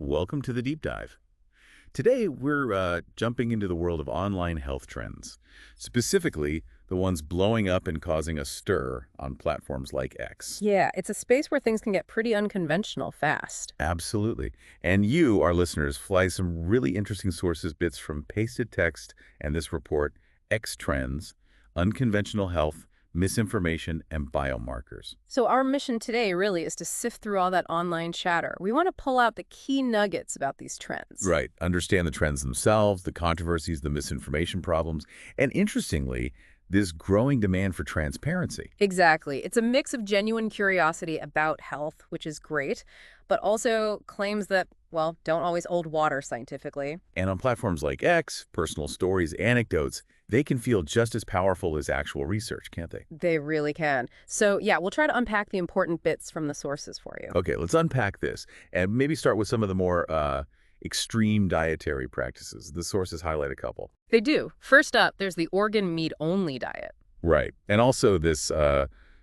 Welcome to the deep dive. Today, we're jumping into the world of online health trends, specifically the ones blowing up and causing a stir on platforms like X. Yeah, it's a space where things can get pretty unconventional fast. Absolutely. And you, our listeners, fly some really interesting sources, bits from pasted text and this report, X Trends, Unconventional Health, Misinformation, and Biomarkers. So our mission today really is to sift through all that online chatter. We want to pull out the key nuggets about these trends. Right. Understand the trends themselves, the controversies, the misinformation problems, and interestingly, this growing demand for transparency. Exactly. It's a mix of genuine curiosity about health, which is great, but also claims that, well, don't always hold water scientifically. And on platforms like X, personal stories, anecdotes, they can feel just as powerful as actual research, can't they? They really can. So yeah, we'll try to unpack the important bits from the sources for you. Okay, let's unpack this and maybe start with some of the more extreme dietary practices. The sources highlight a couple. They do. First up, there's the organ meat only diet. Right. And also this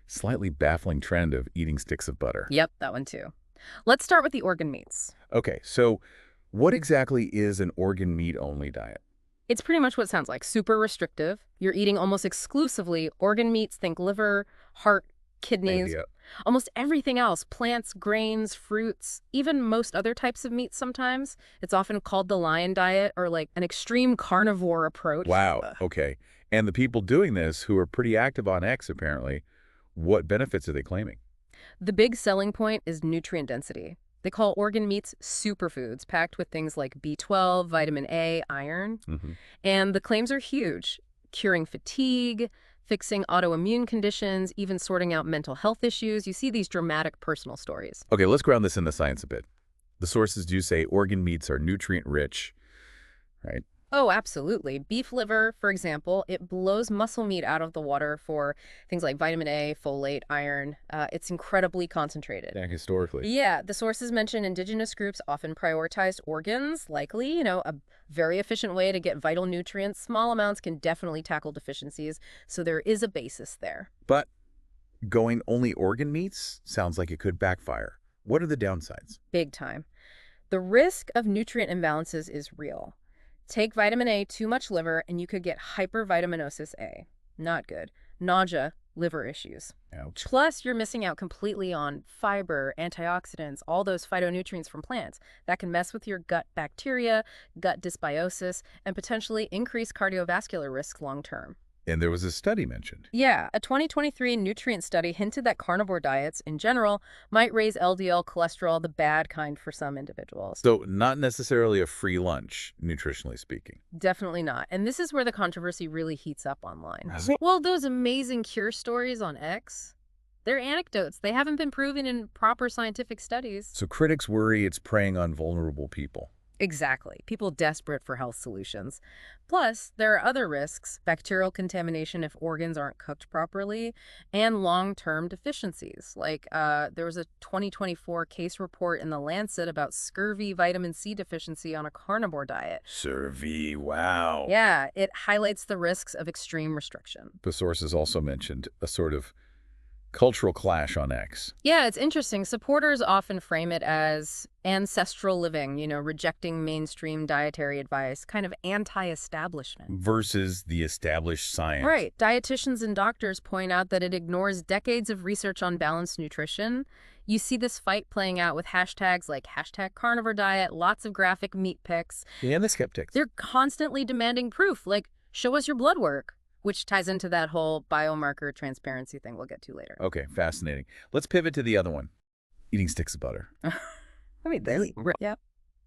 slightly baffling trend of eating sticks of butter. Yep, that one too. Let's start with the organ meats. Okay, so what exactly is an organ meat only diet? It's pretty much what it sounds like, super restrictive. You're eating almost exclusively organ meats, think liver, heart, kidneys, Idea. almost everything else, plants, grains, fruits, even most other types of meat sometimes. It's often called the lion diet or like an extreme carnivore approach. Wow. Okay. And the people doing this, who are pretty active on X apparently, what benefits are they claiming? The big selling point is nutrient density. They call organ meats superfoods, packed with things like B12, vitamin A, iron. Hmm. And the claims are huge, curing fatigue, fixing autoimmune conditions, even sorting out mental health issues. You see these dramatic personal stories. Okay, let's ground this in the science a bit. The sources do say organ meats are nutrient rich, right? Oh, absolutely. Beef liver, for example, it blows muscle meat out of the water for things like vitamin A, folate, iron. It's incredibly concentrated. Yeah, historically. Yeah, the sources mention indigenous groups often prioritized organs, likely, a very efficient way to get vital nutrients. Small amounts can definitely tackle deficiencies, so there is a basis there. But going only organ meats sounds like it could backfire. What are the downsides? Big time. The risk of nutrient imbalances is real. Take vitamin A, too much liver, and you could get hypervitaminosis A. Not good. Nausea, liver issues. Ouch. Plus, you're missing out completely on fiber, antioxidants, all those phytonutrients from plants. That can mess with your gut bacteria, gut dysbiosis, and potentially increase cardiovascular risk long term. And there was a study mentioned. Yeah, a 2023 nutrient study hinted that carnivore diets, in general, might raise LDL cholesterol, the bad kind for some individuals. So not necessarily a free lunch, nutritionally speaking. Definitely not. And this is where the controversy really heats up online. Has it? Well, those amazing cure stories on X, they're anecdotes. They haven't been proven in proper scientific studies. So critics worry it's preying on vulnerable people. Exactly. People desperate for health solutions. Plus, there are other risks, bacterial contamination if organs aren't cooked properly, and long-term deficiencies. Like there was a 2024 case report in The Lancet about scurvy vitamin C deficiency on a carnivore diet. Survey, wow. Yeah, it highlights the risks of extreme restriction. The sources also mentioned a sort of cultural clash on X Yeah, it's interesting. Supporters often frame it as ancestral living, rejecting mainstream dietary advice, kind of anti-establishment. versus the established science. Right. Dietitians and doctors point out that it ignores decades of research on balanced nutrition. You see this fight playing out with hashtags like hashtag carnivore diet, lots of graphic meat pics. And the skeptics. They're constantly demanding proof, like, show us your blood work, which ties into that whole biomarker transparency thing we'll get to later. Okay, fascinating. Let's pivot to the other one. Eating sticks of butter. I mean, yeah.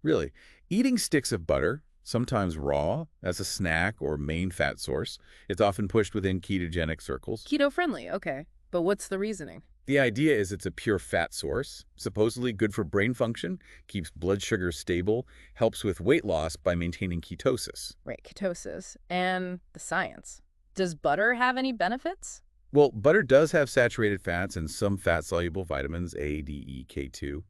Really. Eating sticks of butter, sometimes raw, as a snack or main fat source. It's often pushed within ketogenic circles. Keto friendly, okay. But what's the reasoning? The idea is it's a pure fat source, supposedly good for brain function, keeps blood sugar stable, helps with weight loss by maintaining ketosis. Right, ketosis. And the science. Does butter have any benefits? Well, butter does have saturated fats and some fat-soluble vitamins A, D, E, K2.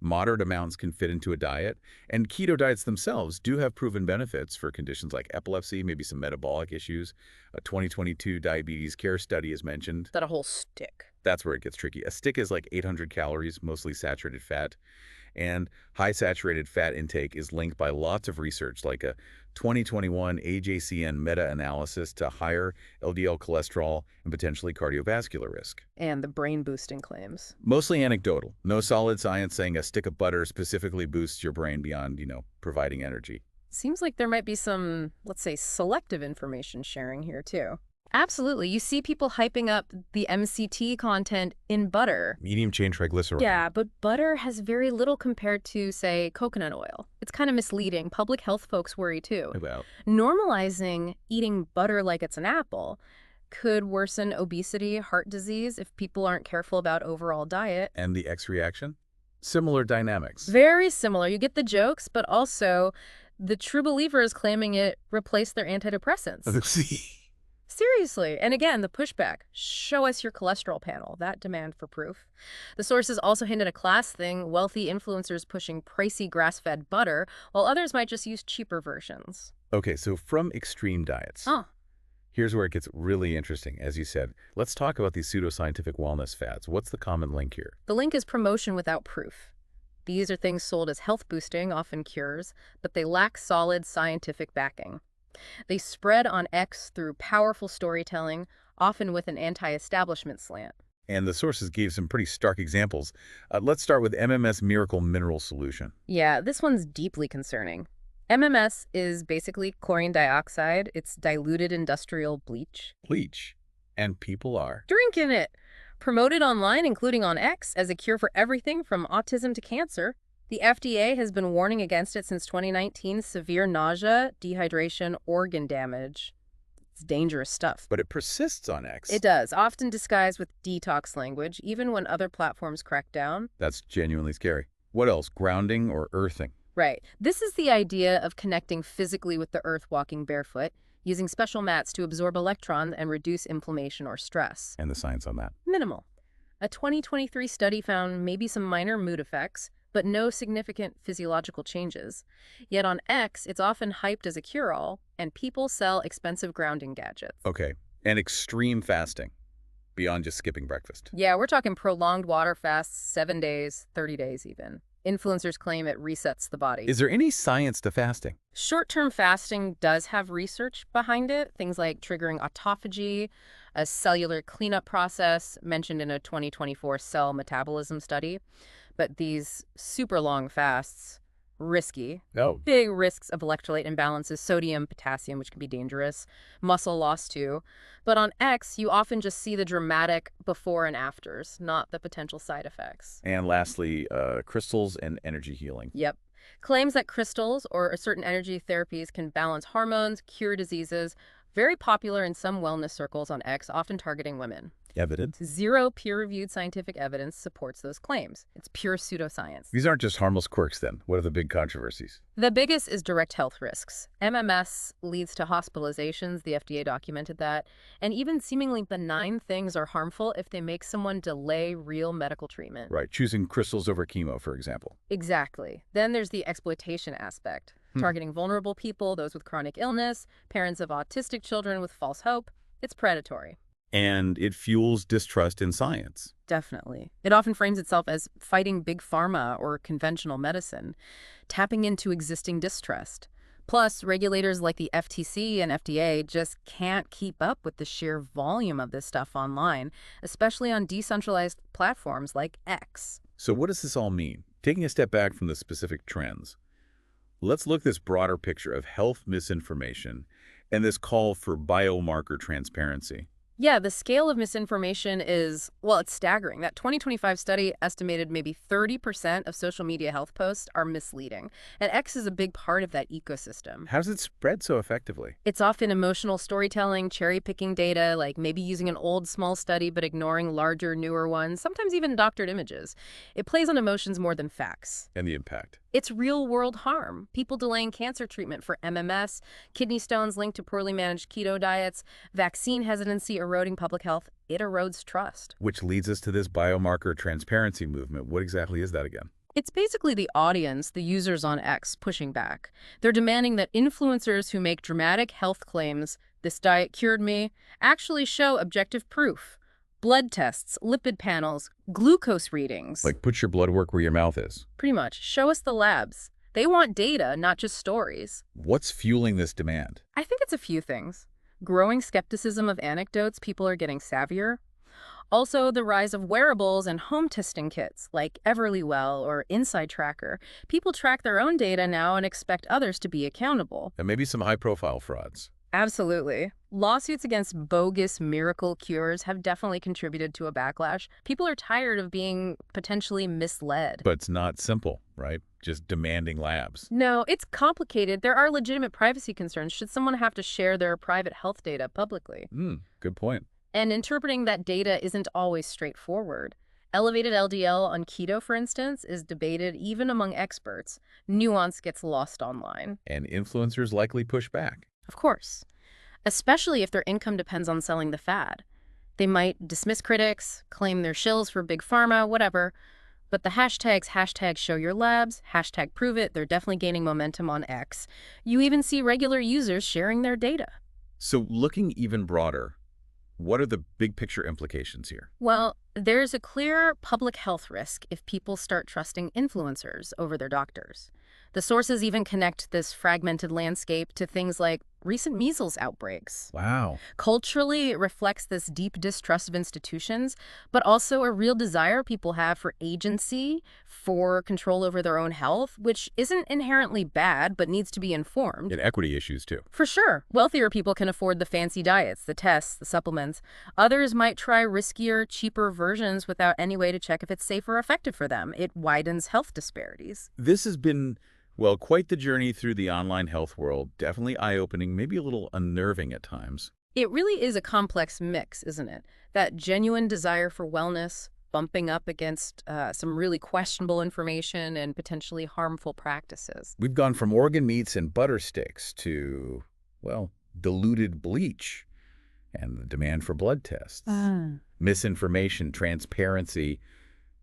Moderate amounts can fit into a diet, and keto diets themselves do have proven benefits for conditions like epilepsy, maybe some metabolic issues. A 2022 diabetes care study is mentioned. That a whole stick. That's where it gets tricky. A stick is like 800 calories, mostly saturated fat. And high saturated fat intake is linked by lots of research, like a 2021 AJCN meta-analysis to higher LDL cholesterol and potentially cardiovascular risk. And the brain-boosting claims. Mostly anecdotal. No solid science saying a stick of butter specifically boosts your brain beyond, providing energy. Seems like there might be some, let's say, selective information sharing here, too. Absolutely. You see people hyping up the MCT content in butter. Medium chain triglyceride. Yeah, but butter has very little compared to, say, coconut oil. It's kind of misleading. Public health folks worry, too. About. Normalizing eating butter like it's an apple could worsen obesity, heart disease if people aren't careful about overall diet. And the X reaction? Similar dynamics. Very similar. You get the jokes, but also the true believers claiming it replaced their antidepressants. Seriously. And again, the pushback. Show us your cholesterol panel. That demand for proof. The sources also hint at a class thing, wealthy influencers pushing pricey grass-fed butter, while others might just use cheaper versions. Okay, so from extreme diets. Here's where it gets really interesting. As you said, let's talk about these pseudoscientific wellness fads. What's the common link here? The link is promotion without proof. These are things sold as health-boosting, often cures, but they lack solid scientific backing. They spread on X through powerful storytelling, often with an anti-establishment slant. And the sources gave some pretty stark examples. Let's start with MMS Miracle Mineral Solution. Yeah, this one's deeply concerning. MMS is basically chlorine dioxide. It's diluted industrial bleach. Bleach. And people are Drinking it. Promoted online, including on X, as a cure for everything from autism to cancer. The FDA has been warning against it since 2019. Severe nausea, dehydration, organ damage. It's dangerous stuff. But it persists on X. It does, often disguised with detox language, even when other platforms crack down. That's genuinely scary. What else? Grounding or earthing? Right. This is the idea of connecting physically with the earth walking barefoot, using special mats to absorb electrons and reduce inflammation or stress. And the science on that? Minimal. A 2023 study found maybe some minor mood effects, but no significant physiological changes. Yet on X, it's often hyped as a cure-all, and people sell expensive grounding gadgets. Okay. And extreme fasting, beyond just skipping breakfast. Yeah, we're talking prolonged water fasts, 7 days, 30 days even. Influencers claim it resets the body. Is there any science to fasting? Short-term fasting does have research behind it, things like triggering autophagy, a cellular cleanup process mentioned in a 2024 cell metabolism study. But these super long fasts, risky. No. Big risks of electrolyte imbalances, sodium, potassium, which can be dangerous, muscle loss too. But on X, you often just see the dramatic before and afters, not the potential side effects. And lastly, crystals and energy healing. Yep. Claims that crystals or certain energy therapies can balance hormones, cure diseases, very popular in some wellness circles on X, often targeting women. Evidence? Zero peer-reviewed scientific evidence supports those claims. It's pure pseudoscience. These aren't just harmless quirks, then. What are the big controversies? The biggest is direct health risks. MMS leads to hospitalizations, the FDA documented that, and even seemingly benign things are harmful if they make someone delay real medical treatment. Right, choosing crystals over chemo, for example. Exactly. Then there's the exploitation aspect, targeting vulnerable people, those with chronic illness, parents of autistic children with false hope. It's predatory. And it fuels distrust in science. Definitely. It often frames itself as fighting big pharma or conventional medicine, tapping into existing distrust. Plus, regulators like the FTC and FDA just can't keep up with the sheer volume of this stuff online, especially on decentralized platforms like X. So what does this all mean? Taking a step back from the specific trends, let's look at this broader picture of health misinformation and this call for biomarker transparency. Yeah, the scale of misinformation is, well, it's staggering. That 2025 study estimated maybe 30% of social media health posts are misleading. And X is a big part of that ecosystem. How does it spread so effectively? It's often emotional storytelling, cherry-picking data, like maybe using an old small study but ignoring larger, newer ones, sometimes even doctored images. It plays on emotions more than facts. And the impact? It's real-world harm. People delaying cancer treatment for MMS, kidney stones linked to poorly managed keto diets, vaccine hesitancy eroding public health. It erodes trust. Which leads us to this biomarker transparency movement. What exactly is that again? It's basically the audience, the users on X, pushing back. They're demanding that influencers who make dramatic health claims, this diet cured me, actually show objective proof. Blood tests, lipid panels, glucose readings. Like put your blood work where your mouth is. Pretty much. Show us the labs. They want data, not just stories. What's fueling this demand? I think it's a few things. Growing skepticism of anecdotes, people are getting savvier. Also, the rise of wearables and home testing kits like Everlywell or Inside Tracker. People track their own data now and expect others to be accountable. And maybe some high-profile frauds. Absolutely. Lawsuits against bogus miracle cures have definitely contributed to a backlash. People are tired of being potentially misled. But it's not simple, right? Just demanding labs. No, it's complicated. There are legitimate privacy concerns should someone have to share their private health data publicly. Good point. And interpreting that data isn't always straightforward. Elevated LDL on keto, for instance, is debated even among experts. Nuance gets lost online. And influencers likely push back. Of course, especially if their income depends on selling the fad. They might dismiss critics, claim they're shills for big pharma, whatever. But the hashtags, hashtag show your labs, hashtag prove it, they're definitely gaining momentum on X. You even see regular users sharing their data. So looking even broader, what are the big picture implications here? Well, there's a clear public health risk if people start trusting influencers over their doctors. The sources even connect this fragmented landscape to things like recent measles outbreaks. Wow. Culturally, it reflects this deep distrust of institutions, but also a real desire people have for agency, for control over their own health, which isn't inherently bad, but needs to be informed. And equity issues, too. For sure. Wealthier people can afford the fancy diets, the tests, the supplements. Others might try riskier, cheaper versions without any way to check if it's safe or effective for them. It widens health disparities. This has been, well, quite the journey through the online health world. Definitely eye-opening, maybe a little unnerving at times. It really is a complex mix, isn't it? That genuine desire for wellness, bumping up against some really questionable information and potentially harmful practices. We've gone from organ meats and butter sticks to, well, diluted bleach and the demand for blood tests. Misinformation, transparency.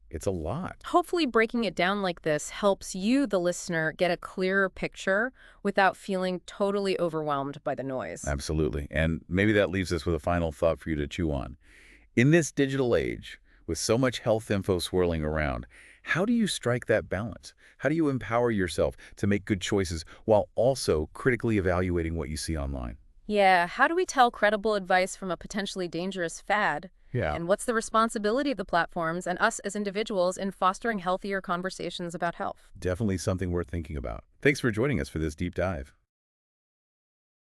It's a lot. Hopefully breaking it down like this helps you, the listener, get a clearer picture without feeling totally overwhelmed by the noise. Absolutely. And maybe that leaves us with a final thought for you to chew on. In this digital age, with so much health info swirling around, how do you strike that balance? How do you empower yourself to make good choices while also critically evaluating what you see online? Yeah, how do we tell credible advice from a potentially dangerous fad? Yeah. And what's the responsibility of the platforms and us as individuals in fostering healthier conversations about health? Definitely something worth thinking about. Thanks for joining us for this deep dive.